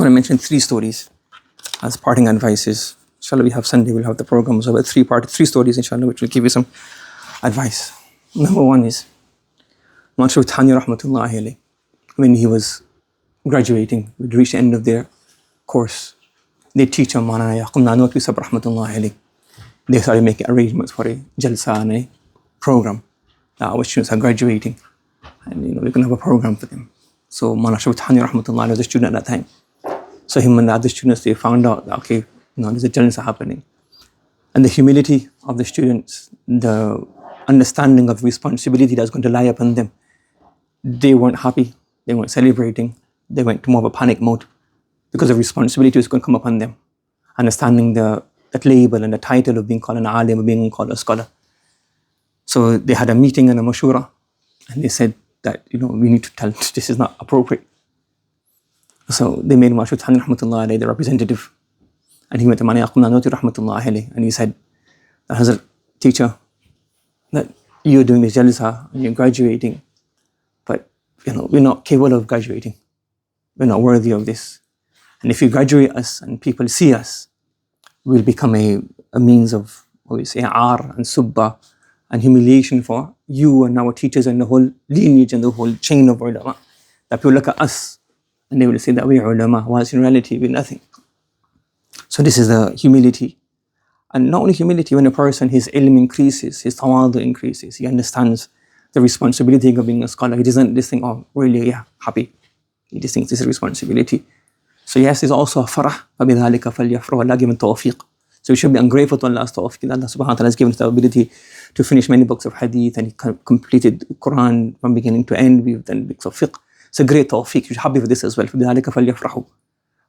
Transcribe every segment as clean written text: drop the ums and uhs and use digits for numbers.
want to mention 3 stories as parting advices. Inshallah, we have Sunday, we'll have the program. So about 3 stories, inshallah, which will give you some advice. Number 1 is Mansur Thani rahmatullahi alayhi. When he was graduating, we'd reached the end of their course. They teach him, rahmatullahi alayhi. They started making arrangements for a jalsa and a program. Our students are graduating, and we're going to have a program for them. So Mansur Thani rahmatullahi was a student at that time. So him and the other students, they found out that, okay, there's a jalsa happening. And the humility of the students, the understanding of responsibility that's going to lie upon them, they weren't happy, they weren't celebrating, they went to more of a panic mode because the responsibility was going to come upon them. Understanding that label and the title of being called an alim or being called a scholar. So they had a meeting and a mashura, and they said that, we need to tell this is not appropriate. So they made Mansur Thani rahmatullahi alayhi the representative, and he went to Mani Aqum Nanoti rahmatullahi alayhi, and he said, Hazrat, teacher, that you're doing this jalsa and you're graduating, but we're not capable of graduating. We're not worthy of this. And if you graduate us and people see us, we'll become a means of, aar and subba and humiliation for you and our teachers and the whole lineage and the whole chain of ulama. That people look at us and they will say that we're ulama, whilst in reality we're nothing. So this is the humility. And not only humility, when a person, his ilm increases, his tawadu increases, he understands the responsibility of being a scholar. He doesn't just think, oh, really, yeah, happy. He just thinks this is a responsibility. So yes, there's also a farah. فَبِذَلِكَ فَلْيَفْرَحُوا. Allah given tawfiq. So we should be ungrateful to Allah's tawfiq. Allah subhanahu wa ta'ala has given us the ability to finish many books of hadith, and he completed Quran from beginning to end. We've done books of fiqh. It's a great tawfiq. You should be happy for this as well. فَبِذَلِكَ فَلْيَفْرَحُوا.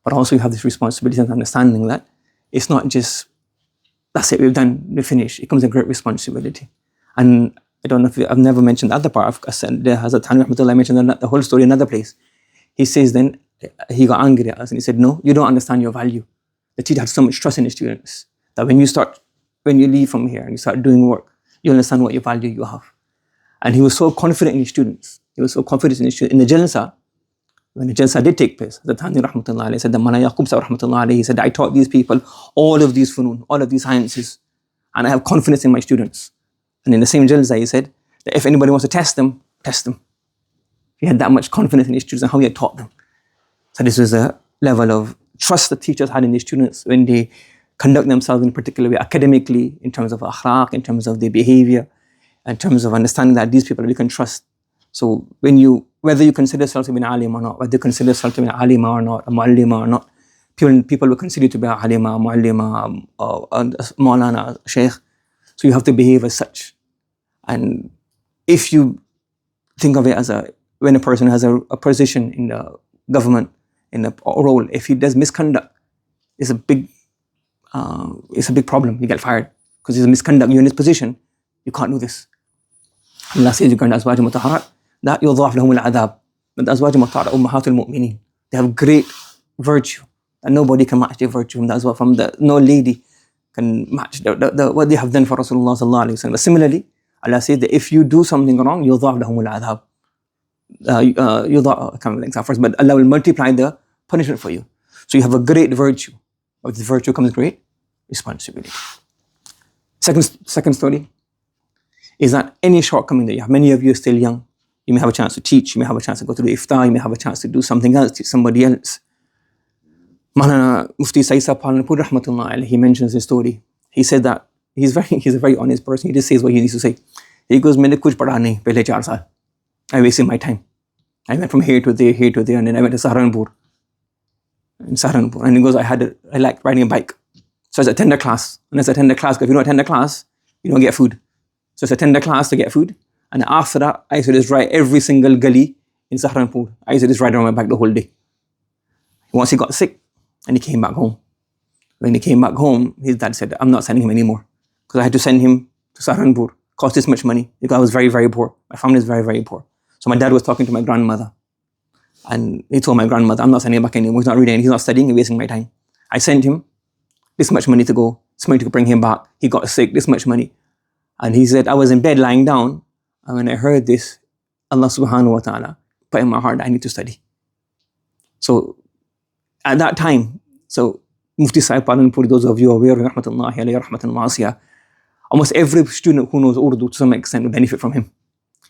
But also you have this responsibility and understanding that it's not just, that's it, we've done, we finished. It comes a great responsibility. And I don't know if I've never mentioned the other part. There has Hazrat Thani rahmatullah mentioned the whole story in another place. He says then, he got angry at us and he said, no, you don't understand your value. The teacher had so much trust in his students that when you leave from here and you start doing work, you understand what your value you have. And he was so confident in his students. He was so confident in his students. In the jalsa, when the jalsa did take place, the Thani rahmatullah alayhi said, the Mana Yaqub rahmatullah alayhi, he said, I taught these people all of these funun, all of these sciences, and I have confidence in my students. And in the same jalsa, he said that if anybody wants to test them, test them. He had that much confidence in his students and how he had taught them. So this was a level of trust the teachers had in their students when they conduct themselves in a particular way, academically, in terms of akhlaq, in terms of their behavior, in terms of understanding that these people we can trust. So whether you consider yourself to be an alim or not, whether you consider yourself to be an alima or not, a muallima or not, people will consider you to be a alima, muallima, a maulana, a sheikh. So you have to behave as such. And if you think of it as when a person has a position in the government, in a role, if he does misconduct, it's a big problem. You get fired because it's a misconduct. You're in this position, you can't do this. Allah says, regarding azwaj mutahharat, that yudhaf lahum al-adhab. But azwaj mutahharat ummahatul mu'minin. They have great virtue, and nobody can match their virtue. No lady can match what they have done for Rasulullah sallallahu alaihi wasallam. Similarly, Allah says that if you do something wrong, yudhaf lahum al-adhab. I can't remember the example first, but Allah will multiply the punishment for you. So you have a great virtue. With this virtue comes great responsibility. Second story is that any shortcoming that you have, many of you are still young, you may have a chance to teach, you may have a chance to go to the iftar, you may have a chance to do something else, teach somebody else. Maulana Mufti Sayyid Sahib Palanpur rahmatullah alayhi, he mentions his story. He said that he's a very honest person. He just says what he needs to say. He goes, "Maine kuch padha nahi pehle 4 saal. I wasted my time. I went from here to there, and then I went to Saharanpur. And he goes, I liked riding a bike. So I attend a class. And as I attend a class, if you don't attend a class, you don't get food. So I attend a class to get food. And after that, I used to just ride every single gully in Saharanpur. I used to just ride around my bike the whole day. Once he got sick, and he came back home. When he came back home, his dad said, I'm not sending him anymore. Because I had to send him to Saharanpur. Cost this much money. Because I was very, very poor. My family is very, very poor. So my dad was talking to my grandmother. And he told my grandmother, I'm not sending him back anymore. He's not reading, he's not studying, he's wasting my time. I sent him this much money to go, this money to bring him back. He got sick, this much money. And he said, I was in bed lying down. And when I heard this, Allah subhanahu wa ta'ala put in my heart that I need to study. So at that time, so Mufti Sahib Palanpur, those of you who are aware, rahmatullahi alayhi, rahmatan wasiya, almost every student who knows Urdu to some extent will benefit from him.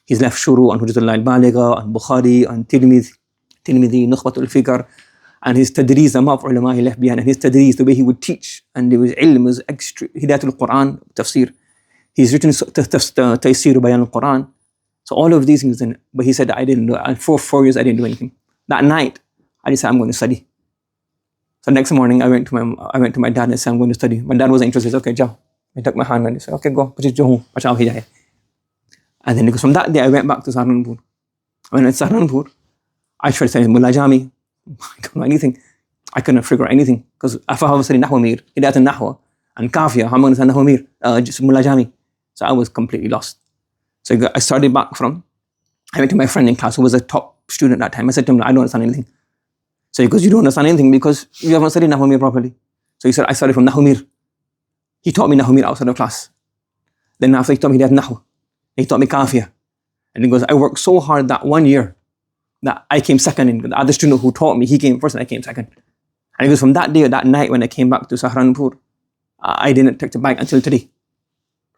He's left Shuru on Hujjatullah al-Baligha, on Bukhari, on Tirmidhi, Nukhbatul Fikr, and his tadrees, the amount of ulama he left behind, and his tadrees, the way he would teach, and his ilm was extra, Hidayatul Quran, tafsir. He's written Taysir Bayan al-Quran. So all of these things, but he said I didn't do it. For 4 years I didn't do anything. That night, I decided I'm going to study. So next morning I went to my dad and said I'm going to study. My dad wasn't interested. He said, okay, jao. He took my hand and he said, okay, go. And then from that day I went back to Saharanpur. When I went to Saharanpur, I tried to study Mullah Jami. I don't know anything. I couldn't figure out anything. Because if I was studying Nahwa Mir, Hidayat al-Nahwa, and Kafia, how am I going to study Nahwa Mir? Just Mullah Jami. So I was completely lost. So I started back from, I went to my friend in class who was a top student at that time. I said to him, I don't understand anything. So he goes, you don't understand anything because you haven't studied Nahwa Mir properly. So he said, I started from Nahwa Mir. He taught me Nahwa Mir outside of class. Then after he taught me Hidayat Nahwa. He taught me Kafia. And he goes, I worked so hard that 1 year that I came second. And the other student who taught me, he came first and I came second. And he goes, from that day, that night when I came back to Saharanpur, I didn't take the bike until today.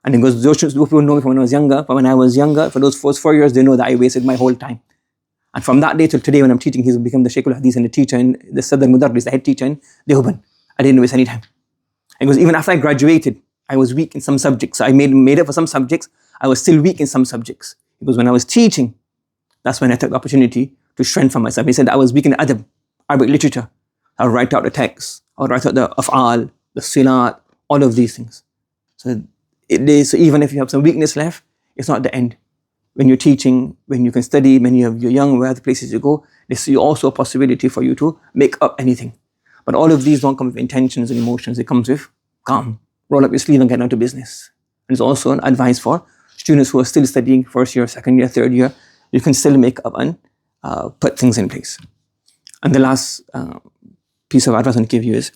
And he goes, those people know me from when I was younger, but when I was younger, for those first 4 years, they know that I wasted my whole time. And from that day till today, when I'm teaching, he's become the Shaykh al-Hadith and the teacher in the Sadr Mudarris, the head teacher in Deoband. I didn't waste any time. And he goes, even after I graduated, I was weak in some subjects. I made up for some subjects. I was still weak in some subjects. Because when I was teaching, that's when I took the opportunity to strengthen myself. He said I was weak in adab, Arabic literature. I would write out the text. I would write out the af'al, the silat, all of these things. So even if you have some weakness left, it's not the end. When you're teaching, when you can study, when you're young, where the places you go, there's also a possibility for you to make up anything. But all of these don't come with intentions and emotions. It comes with calm. Roll up your sleeve and get down to business. And it's also an advice for students who are still studying first year, second year, third year. You can still make up and put things in place. And the last piece of advice I can give you is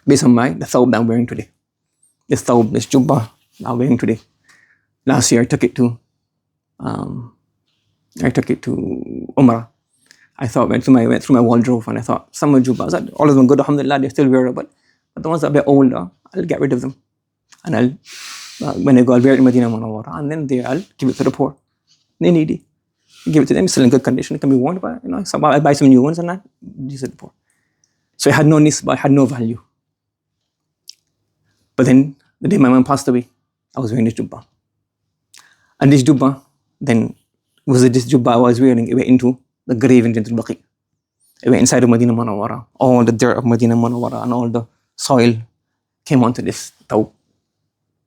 based on the thawb that I'm wearing today. This thawb, this jubbah that I'm wearing today. Last year I took it to Umrah. I went through my wardrobe and I thought, some of jubbahs, all of them good, alhamdulillah, they're still wearable. But the ones that are a bit older, I'll get rid of them. And when I go, I'll wear it in Medina Munawwara. And then I'll give it to the poor. They need it. Give it to them, it's still in good condition, it can be worn, but I buy some new ones and that, these are the poor. So it had no nisbah, it had no value. But then, the day my mom passed away, I was wearing this jubbah. And this jubbah, then, this jubbah I was wearing, it went into the grave in Jannatul Baqi. It went inside of Medina Munawwara. All the dirt of Medina Munawwara and all the soil came onto this thawb.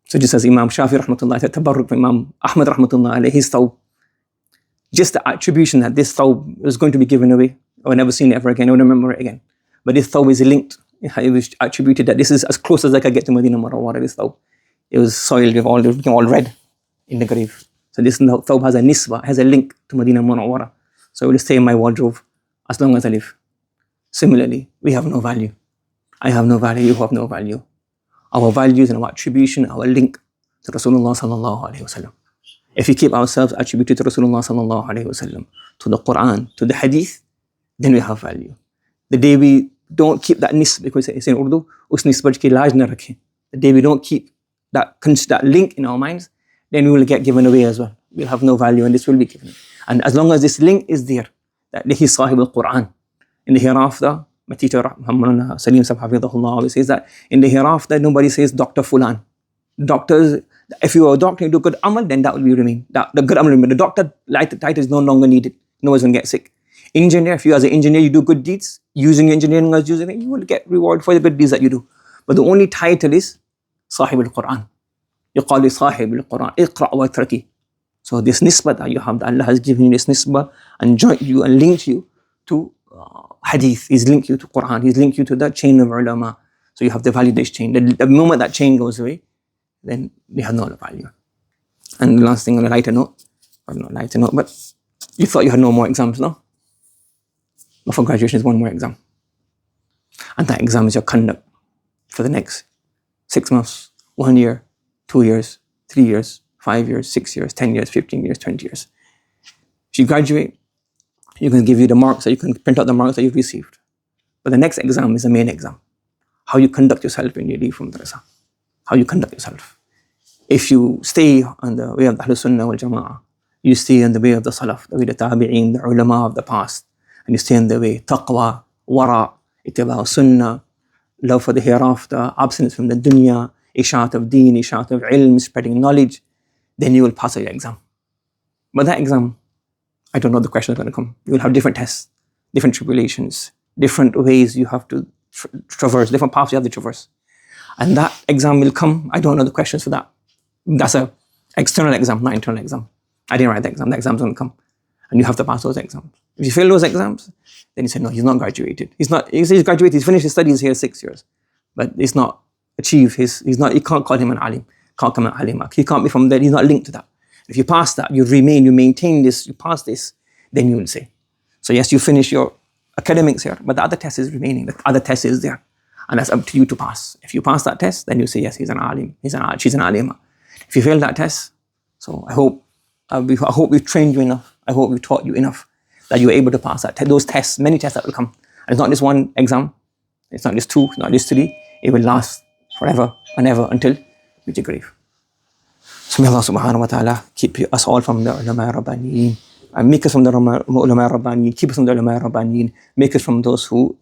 So just as Imam Shafi rahmatullah said, tabarruk Imam Ahmad rahmatullah alayhi, his thawb. Just the attribution that this thawb is going to be given away. I will never see it ever again, I will remember it again. But this thawb is linked. It was attributed that this is as close as I could get to Medina Munawwara, this thawb. It was soiled, it became all red in the grave. So this thawb has a nisbah, has a link to Medina Munawwara. So it will stay in my wardrobe as long as I live. Similarly, we have no value. I have no value, you have no value. Our values and our attribution, our link to Rasulullah sallallahu alayhi wasallam. If we keep ourselves attributed to Rasulullah sallallahu alayhi wasallam, to the Quran, to the Hadith, then we have value. The day we don't keep that nisbah, because it's in Urdu, us nisbah ki laaj na rakhe. The day we don't keep that link in our minds, then we will get given away as well. We'll have no value and this will be given. And as long as this link is there, that he is Sahib al-Quran, in the hereafter, my teacher Salim Sahib Hafidhahullah always says that in the hereafter nobody says Dr. Fulan. Doctors, if you are a doctor and you do good amal, then that will be remain. The good amal remain. The doctor title is no longer needed. No one's going to get sick. Engineer, if you as an engineer you do good deeds, using engineering as using it, you will get reward for the good deeds that you do. But the only title is Sahib al-Quran. يقال Sahib al-Quran. اقرأ واتركي. So this nisbah that you have, that Allah has given you this nisbah and joined you and linked you to Hadith, He's linked you to Quran, He's linked you to that chain of ulama. So you have to value this chain. The moment that chain goes away, then they have no value. And the last thing on a lighter note, or not lighter note, but you thought you had no more exams, no? But for graduation is one more exam. And that exam is your conduct for the next 6 months, 1 year, 2 years, 3 years, 5 years, 6 years, 10 years, 15 years, 20 years. If you graduate, you can give you the marks, that you can print out the marks that you've received. But the next exam is the main exam. How you conduct yourself when you leave from madrasa. How you conduct yourself. If you stay on the way of the Ahlul Sunnah wal Jama'ah, you stay on the way of the Salaf, the way of the Tabi'een, the ulama of the past, and you stay on the way, taqwa, wara, ittiba' sunnah, love for the hereafter, abstinence from the dunya, ishaat of deen, ishaat of ilm, spreading knowledge, then you will pass your exam. But that exam, I don't know the questions are going to come. You will have different tests, different tribulations, different ways you have to traverse, different paths you have to traverse. And that exam will come. I don't know the questions for that. That's an external exam, not internal exam. I didn't write the exam. The exam's going to come. And you have to pass those exams. If you fail those exams, then you say, no, he's not graduated. He's graduated, he's finished his studies here 6 years. But he's not achieved you can't call him an alim. Can't come an alimak. He can't be from there. He's not linked to that. If you pass that, you maintain this, you pass this, then you will say. So yes, you finish your academics here, but the other test is remaining. The other test is there. And that's up to you to pass. If you pass that test, then you say, yes, he's an alim. She's an alima. If you fail that test, so I hope we've trained you enough. I hope we've taught you enough that you're able to pass those tests, many tests that will come. And it's not just one exam. It's not just 2, it's not just 3. It will last forever and ever until you reach your grave. So may Allah subhanahu wa ta'ala keep us all from the ulama rabbaniyeen, and make us from the ulama rabbaniyeen, keep us from the ulama rabbaniyeen, make us from those who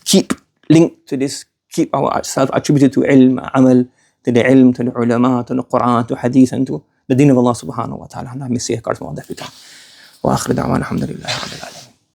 keep linked to this, keep ourselves attributed to ilm, amal, to the ilm, to the ulama, to the Quran, to hadith, and to the deen of Allah subhanahu wa ta'ala. And I may say, wa akhir da'wana alhamdulillahi rabbil alamin.